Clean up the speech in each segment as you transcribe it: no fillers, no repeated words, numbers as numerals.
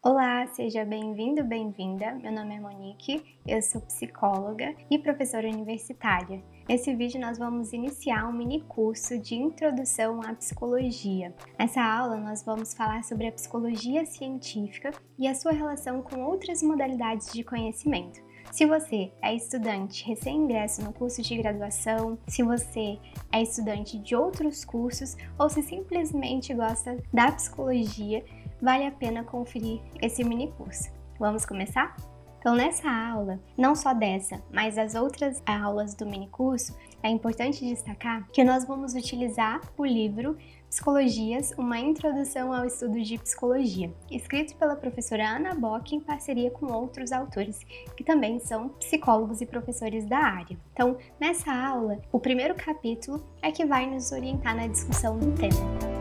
Olá, seja bem-vindo, bem-vinda. Meu nome é Monique, eu sou psicóloga e professora universitária. Nesse vídeo nós vamos iniciar um mini curso de introdução à psicologia. Nessa aula nós vamos falar sobre a psicologia científica e a sua relação com outras modalidades de conhecimento. Se você é estudante recém-ingresso no curso de graduação, se você é estudante de outros cursos ou se simplesmente gosta da psicologia, vale a pena conferir esse mini curso. Vamos começar? Então, nessa aula, não só dessa, mas das outras aulas do mini curso, é importante destacar que nós vamos utilizar o livro Psicologias, uma introdução ao estudo de psicologia, escrito pela professora Ana Bock em parceria com outros autores, que também são psicólogos e professores da área. Então, nessa aula, o primeiro capítulo é que vai nos orientar na discussão do tema.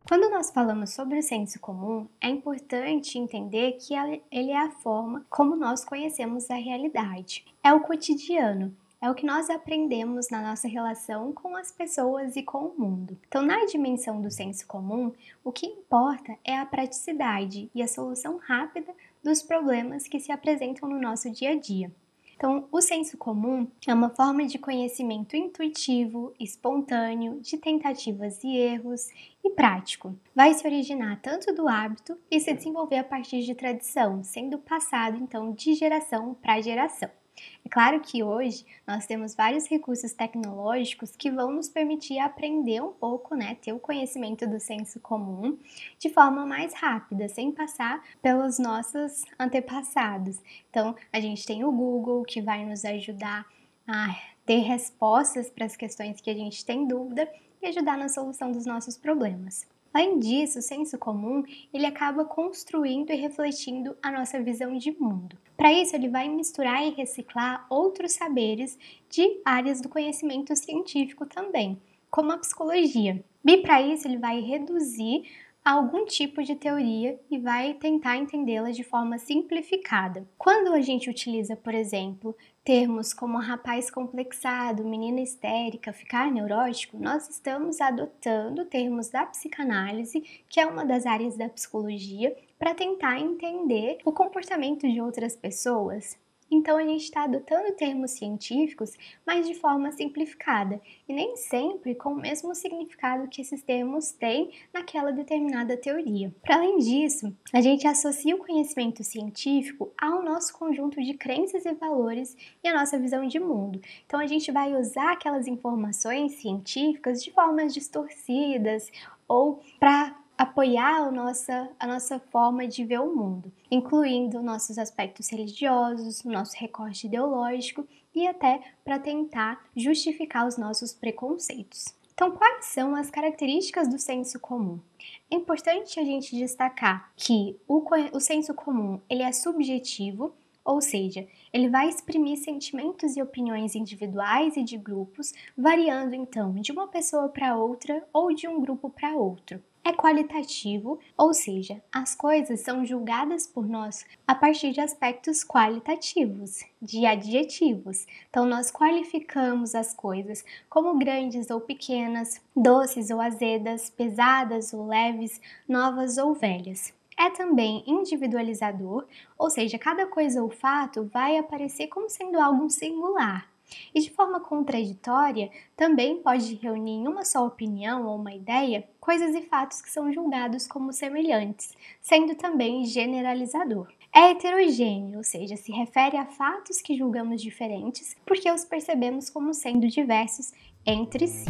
Quando nós falamos sobre o senso comum, é importante entender que ele é a forma como nós conhecemos a realidade. É o cotidiano, é o que nós aprendemos na nossa relação com as pessoas e com o mundo. Então, na dimensão do senso comum, o que importa é a praticidade e a solução rápida dos problemas que se apresentam no nosso dia a dia. Então, o senso comum é uma forma de conhecimento intuitivo, espontâneo, de tentativas e erros e prático. Vai se originar tanto do hábito e se desenvolver a partir de tradição, sendo passado então de geração para geração. É claro que hoje nós temos vários recursos tecnológicos que vão nos permitir aprender um pouco, ter o conhecimento do senso comum de forma mais rápida, sem passar pelos nossos antepassados. Então, a gente tem o Google, que vai nos ajudar a ter respostas para as questões que a gente tem dúvida e ajudar na solução dos nossos problemas. Além disso, o senso comum, ele acaba construindo e refletindo a nossa visão de mundo. Para isso, ele vai misturar e reciclar outros saberes de áreas do conhecimento científico também, como a psicologia. E para isso, ele vai reduzir algum tipo de teoria e vai tentar entendê-la de forma simplificada. Quando a gente utiliza, por exemplo, termos como rapaz complexado, menina histérica, ficar neurótico, nós estamos adotando termos da psicanálise, que é uma das áreas da psicologia, para tentar entender o comportamento de outras pessoas. Então, a gente está adotando termos científicos, mas de forma simplificada, e nem sempre com o mesmo significado que esses termos têm naquela determinada teoria. Para além disso, a gente associa o conhecimento científico ao nosso conjunto de crenças e valores e a nossa visão de mundo. Então, a gente vai usar aquelas informações científicas de formas distorcidas ou para apoiar a nossa forma de ver o mundo, incluindo nossos aspectos religiosos, nosso recorte ideológico e até para tentar justificar os nossos preconceitos. Então, quais são as características do senso comum? É importante a gente destacar que o senso comum ele é subjetivo, ou seja, ele vai exprimir sentimentos e opiniões individuais e de grupos, variando então de uma pessoa para outra ou de um grupo para outro. É qualitativo, ou seja, as coisas são julgadas por nós a partir de aspectos qualitativos, de adjetivos. Então, nós qualificamos as coisas como grandes ou pequenas, doces ou azedas, pesadas ou leves, novas ou velhas. É também individualizador, ou seja, cada coisa ou fato vai aparecer como sendo algo singular. E de forma contraditória, também pode reunir em uma só opinião ou uma ideia coisas e fatos que são julgados como semelhantes, sendo também generalizador. É heterogêneo, ou seja, se refere a fatos que julgamos diferentes porque os percebemos como sendo diversos entre si.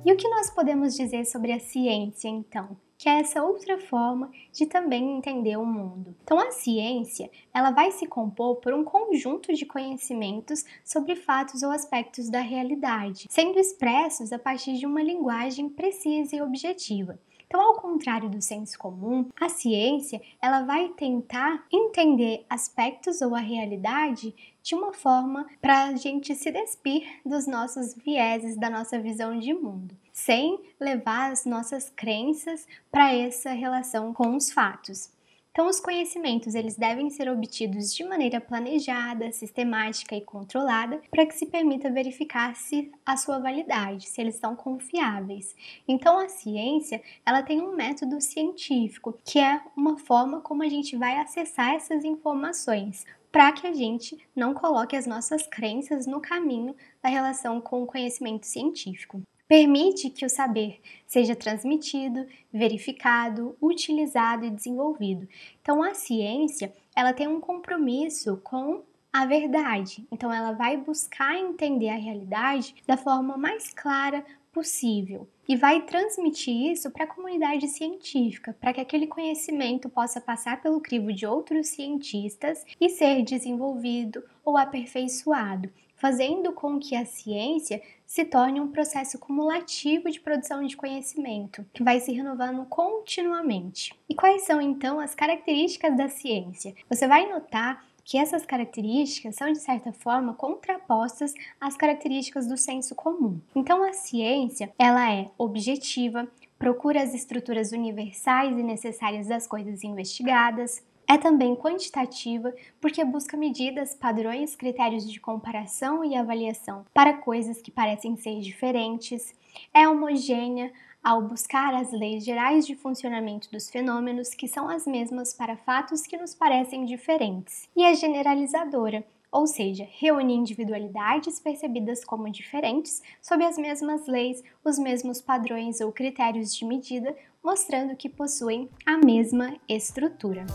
E o que nós podemos dizer sobre a ciência, então? Que é essa outra forma de também entender o mundo. Então, a ciência, ela vai se compor por um conjunto de conhecimentos sobre fatos ou aspectos da realidade, sendo expressos a partir de uma linguagem precisa e objetiva. Então, ao contrário do senso comum, a ciência, ela vai tentar entender aspectos ou a realidade de uma forma para a gente se despir dos nossos vieses, da nossa visão de mundo, sem levar as nossas crenças para essa relação com os fatos. Então, os conhecimentos eles devem ser obtidos de maneira planejada, sistemática e controlada para que se permita verificar se a sua validade, se eles são confiáveis. Então, a ciência ela tem um método científico, que é uma forma como a gente vai acessar essas informações, para que a gente não coloque as nossas crenças no caminho da relação com o conhecimento científico. Permite que o saber seja transmitido, verificado, utilizado e desenvolvido. Então, a ciência, ela tem um compromisso com a verdade. Então, ela vai buscar entender a realidade da forma mais clara possível e vai transmitir isso para a comunidade científica, para que aquele conhecimento possa passar pelo crivo de outros cientistas e ser desenvolvido ou aperfeiçoado, fazendo com que a ciência se torne um processo cumulativo de produção de conhecimento, que vai se renovando continuamente. E quais são então as características da ciência? Você vai notar que essas características são, de certa forma, contrapostas às características do senso comum. Então, a ciência, ela é objetiva, procura as estruturas universais e necessárias das coisas investigadas, é também quantitativa, porque busca medidas, padrões, critérios de comparação e avaliação para coisas que parecem ser diferentes, é homogênea, ao buscar as leis gerais de funcionamento dos fenômenos, que são as mesmas para fatos que nos parecem diferentes, e é generalizadora, ou seja, reúne individualidades percebidas como diferentes sob as mesmas leis, os mesmos padrões ou critérios de medida, mostrando que possuem a mesma estrutura.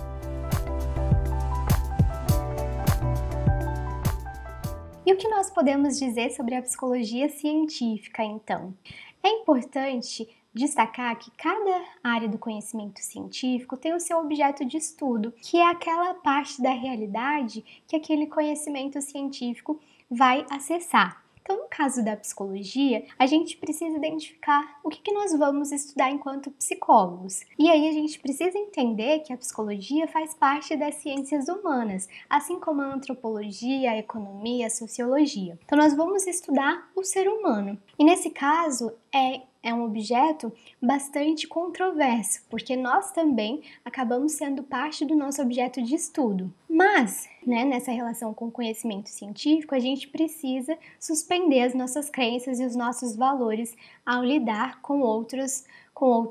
E o que nós podemos dizer sobre a psicologia científica, então? É importante destacar que cada área do conhecimento científico tem o seu objeto de estudo, que é aquela parte da realidade que aquele conhecimento científico vai acessar. Então, no caso da psicologia, a gente precisa identificar o que nós vamos estudar enquanto psicólogos. E aí a gente precisa entender que a psicologia faz parte das ciências humanas, assim como a antropologia, a economia, a sociologia. Então, nós vamos estudar o ser humano. E nesse caso, é um objeto bastante controverso, porque nós também acabamos sendo parte do nosso objeto de estudo. Mas, nessa relação com o conhecimento científico, a gente precisa suspender as nossas crenças e os nossos valores ao lidar com outros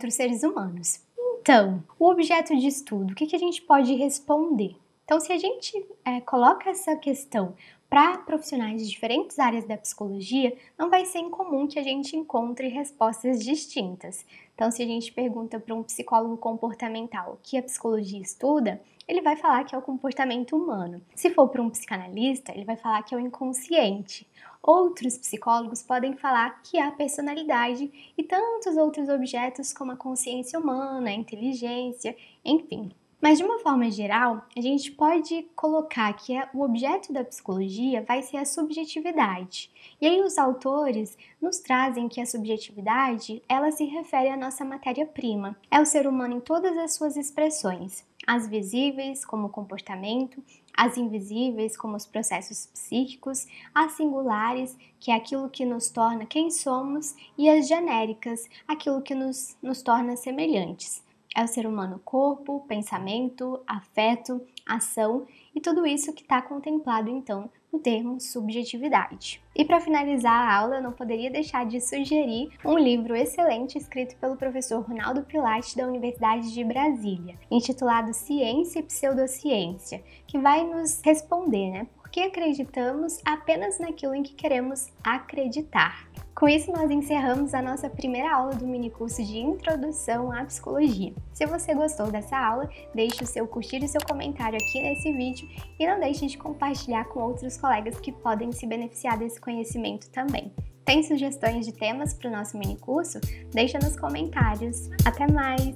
seres humanos. Então, o objeto de estudo, o que a gente pode responder? Então, se a gente coloca essa questão para profissionais de diferentes áreas da psicologia, não vai ser incomum que a gente encontre respostas distintas. Então, se a gente pergunta para um psicólogo comportamental o que a psicologia estuda, ele vai falar que é o comportamento humano. Se for para um psicanalista, ele vai falar que é o inconsciente. Outros psicólogos podem falar que é a personalidade e tantos outros objetos como a consciência humana, a inteligência, enfim. Mas de uma forma geral, a gente pode colocar que o objeto da psicologia vai ser a subjetividade. E aí os autores nos trazem que a subjetividade, ela se refere à nossa matéria-prima. É o ser humano em todas as suas expressões. As visíveis, como o comportamento, as invisíveis, como os processos psíquicos, as singulares, que é aquilo que nos torna quem somos, e as genéricas, aquilo que nos torna semelhantes. É o ser humano corpo, pensamento, afeto, ação e tudo isso que está contemplado então no termo subjetividade. E para finalizar a aula, eu não poderia deixar de sugerir um livro excelente escrito pelo professor Ronaldo Pilate da Universidade de Brasília, intitulado Ciência e Pseudociência, que vai nos responder, por que acreditamos apenas naquilo em que queremos acreditar. Com isso, nós encerramos a nossa primeira aula do minicurso de Introdução à Psicologia. Se você gostou dessa aula, deixe o seu curtir e seu comentário aqui nesse vídeo e não deixe de compartilhar com outros colegas que podem se beneficiar desse conhecimento também. Tem sugestões de temas para o nosso minicurso? Deixa nos comentários. Até mais!